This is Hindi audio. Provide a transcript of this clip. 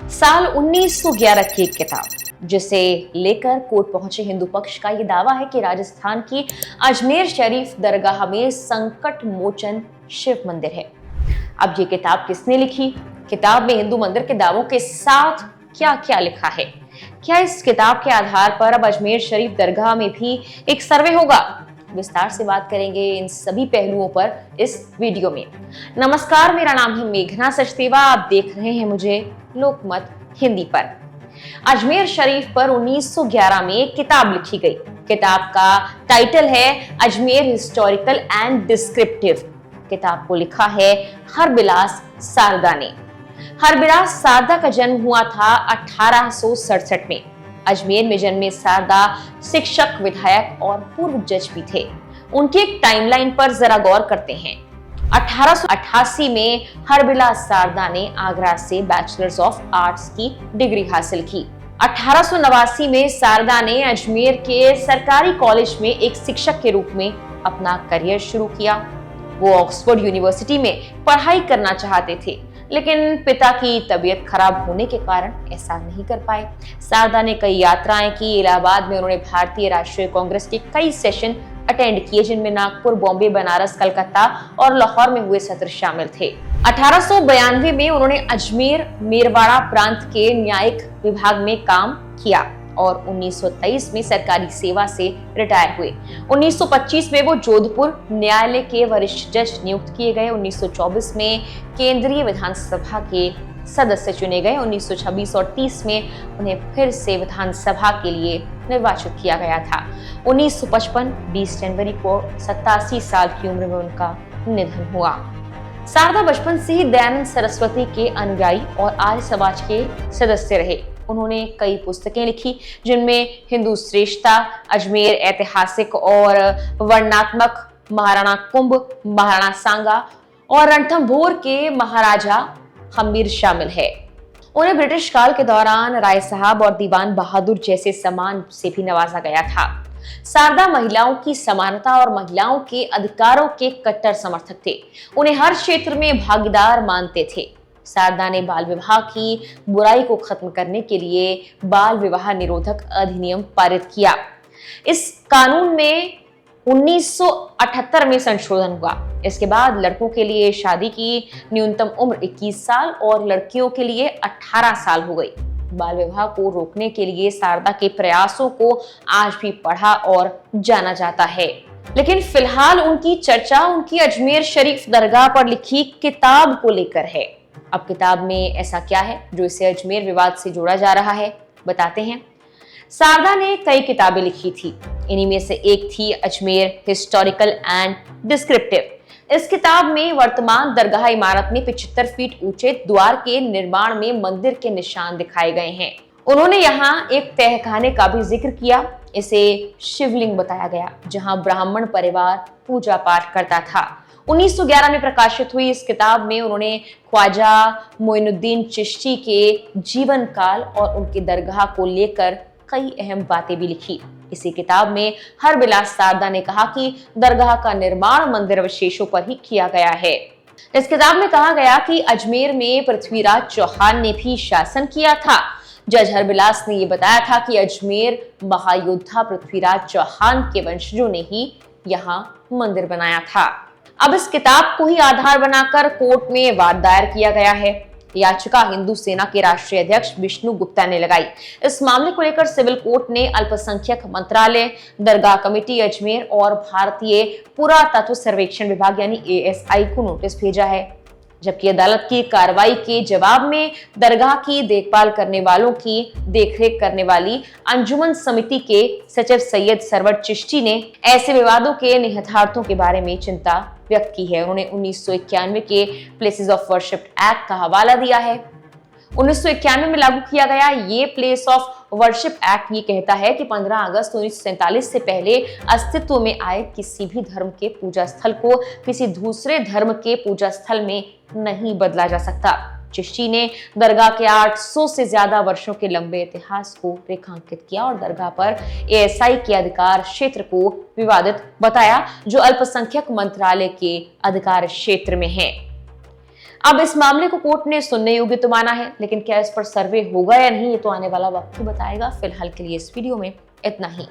साल 1911 की एक किताब जिसे लेकर कोर्ट पहुंचे हिंदू पक्ष का यह दावा है कि राजस्थान की अजमेर शरीफ दरगाह में संकट मोचन शिव मंदिर है। अब ये किताब किसने लिखी? किताब में हिंदू मंदिर के दावों के साथ क्या क्या लिखा है? क्या इस किताब के आधार पर अब अजमेर शरीफ दरगाह में भी एक सर्वे होगा? विस्तार से बात करेंगे इन सभी पहलुओं पर इस वीडियो में। नमस्कार, मेरा नाम है मेघना सचदेवा। आप देख रहे हैं मुझे लोकमत हिंदी पर। अजमेर शरीफ पर 1911 में एक किताब लिखी गई। किताब का टाइटल है अजमेर हिस्टोरिकल एंड डिस्क्रिप्टिव। किताब को लिखा है हरबिलास सारदा ने। हरबिलास सारदा का जन्म हुआ था 1867 में। अजमेर में जन्मे सारदा शिक्षक, विधायक और पूर्व जज भी थे। उनकी एक टाइमलाइन पर जरा गौर करते हैं। 1888 में हरबिलास सारदा ने आगरा से बैचलर्स ऑफ आर्ट्स की डिग्री हासिल की। 1889 में सारदा ने अजमेर के सरकारी कॉलेज में एक शिक्षक के रूप में अपना करियर शुरू किया। वो ऑक्सफोर्ड यूनिवर्सिटी में पढ़ाई करना चाहते थे, लेकिन पिता की तबीयत खराब होने के कारण ऐसा नहीं कर पाए। सारदा ने कई यात्राएं की। इलाहाबाद में उन्होंने भारतीय राष्ट्रीय कांग्रेस के कई सेशन अटेंड किए, जिनमें नागपुर, बॉम्बे, बनारस, कलकत्ता और लाहौर में हुए सत्र शामिल थे। 1892 में उन्होंने अजमेर मेरवाड़ा प्रांत के न्यायिक विभाग में काम किया और 1923 में सरकारी सेवा से रिटायर हुए। 1925 में वो जोधपुर न्यायालय के वरिष्ठ जज नियुक्त किए गए। 1924 में केंद्रीय विधानसभा के सदस्य चुने गए। 1926 और 30 में उन्हें फिर से विधानसभा के लिए निर्वाचित किया गया था। 1955 20 जनवरी को 87 साल की उम्र में उनका निधन हुआ। सारदा बचपन से ही दयानंद सरस्वती के अनुयायी और आर्य समाज के सदस्य रहे। उन्होंने कई पुस्तकें लिखी, जिनमें हिंदू श्रेष्ठता, अजमेर ऐतिहासिक और वर्णनात्मक, महाराणा कुंभ, महाराणा सांगा और रणथंभौर के महाराजा हमीर शामिल है। उन्हें ब्रिटिश काल के दौरान राय साहब और दीवान बहादुर जैसे सम्मान से भी नवाजा गया था। सारदा महिलाओं की समानता और महिलाओं के अधिकारों के कट्टर समर्थक थे। उन्हें हर क्षेत्र में भागीदार मानते थे। सारदा ने बाल विवाह की बुराई को खत्म करने के लिए बाल विवाह निरोधक अधिनियम पारित किया। इस कानून में 1978 में संशोधन हुआ। इसके बाद लड़कों के लिए शादी की न्यूनतम उम्र 21 साल और लड़कियों के लिए 18 साल हो गई। बाल विवाह को रोकने के लिए सारदा के प्रयासों को आज भी पढ़ा और जाना जाता है, लेकिन फिलहाल उनकी चर्चा उनकी अजमेर शरीफ दरगाह पर लिखी किताब को लेकर है। अब किताब में ऐसा क्या है जो इसे अजमेर विवाद से जोड़ा जा रहा है, बताते हैं। सारदा ने कई किताबें लिखी थी। इन्हीं में से एक थी अजमेर हिस्टोरिकल एंड डिस्क्रिप्टिव। इस किताब में वर्तमान दरगाह इमारत में 75 फीट ऊंचे द्वार के निर्माण में मंदिर के निशान दिखाए गए हैं। उन्होंने यहाँ एक तहखाने का भी जिक्र किया। इसे शिवलिंग बताया गया, जहाँ ब्राह्मण परिवार पूजा पाठ करता था। 1911 में प्रकाशित हुई इस किताब में उन्होंने ख्वाजा मोइनुद्दीन चिश्ती के जीवन काल और उनकी दरगाह को लेकर कई अहम बातें भी लिखी। इसी किताब में हरबिलास सारदा ने कहा कि दरगाह का निर्माण मंदिर अवशेषों पर ही किया गया है। इस किताब में कहा गया कि अजमेर में पृथ्वीराज चौहान ने भी शासन किया था। जज हरबिलास ने यह बताया था कि अजमेर महायोद्धा पृथ्वीराज चौहान के वंशजों ने ही यहाँ मंदिर बनाया था। अब इस किताब को ही आधार बनाकर कोर्ट में वाद दायर किया गया है। याचिका हिंदू सेना के राष्ट्रीय अध्यक्ष विष्णु गुप्ता ने लगाई। इस मामले को लेकर सिविल कोर्ट ने अल्पसंख्यक मंत्रालय, दरगाह कमेटी अजमेर और भारतीय पुरातत्व सर्वेक्षण विभाग यानी ASI को नोटिस भेजा है। जबकि अदालत की कार्रवाई के जवाब में दरगाह की देखभाल करने वालों की देखरेख करने वाली अंजुमन समिति के सचिव सैयद सरवर चिश्ती ने ऐसे विवादों के निहितार्थों के बारे में चिंता व्यक्त की है। उन्होंने 1991 के प्लेसेस ऑफ वर्शिप एक्ट का हवाला दिया है। 1991 में लागू किया गया ये प्लेस ऑफ वर्शिप एक्ट ये कहता है कि 15 अगस्त 1947 से पहले अस्तित्व में आए किसी भी धर्म के पूजा स्थल को किसी दूसरे धर्म के पूजा स्थल में नहीं बदला जा सकता। चिश्ती ने दरगाह के 800 से ज्यादा वर्षों के लंबे इतिहास को रेखांकित किया और दरगाह पर ASI के अधिकार क्षेत्र को विवादित बताया, जो अल्पसंख्यक मंत्रालय के अधिकार क्षेत्र में है। अब इस मामले को कोर्ट ने सुनने योग्य तो माना है, लेकिन क्या इस पर सर्वे होगा या नहीं, ये तो आने वाला वक्त ही बताएगा। फिलहाल के लिए इस वीडियो में इतना ही।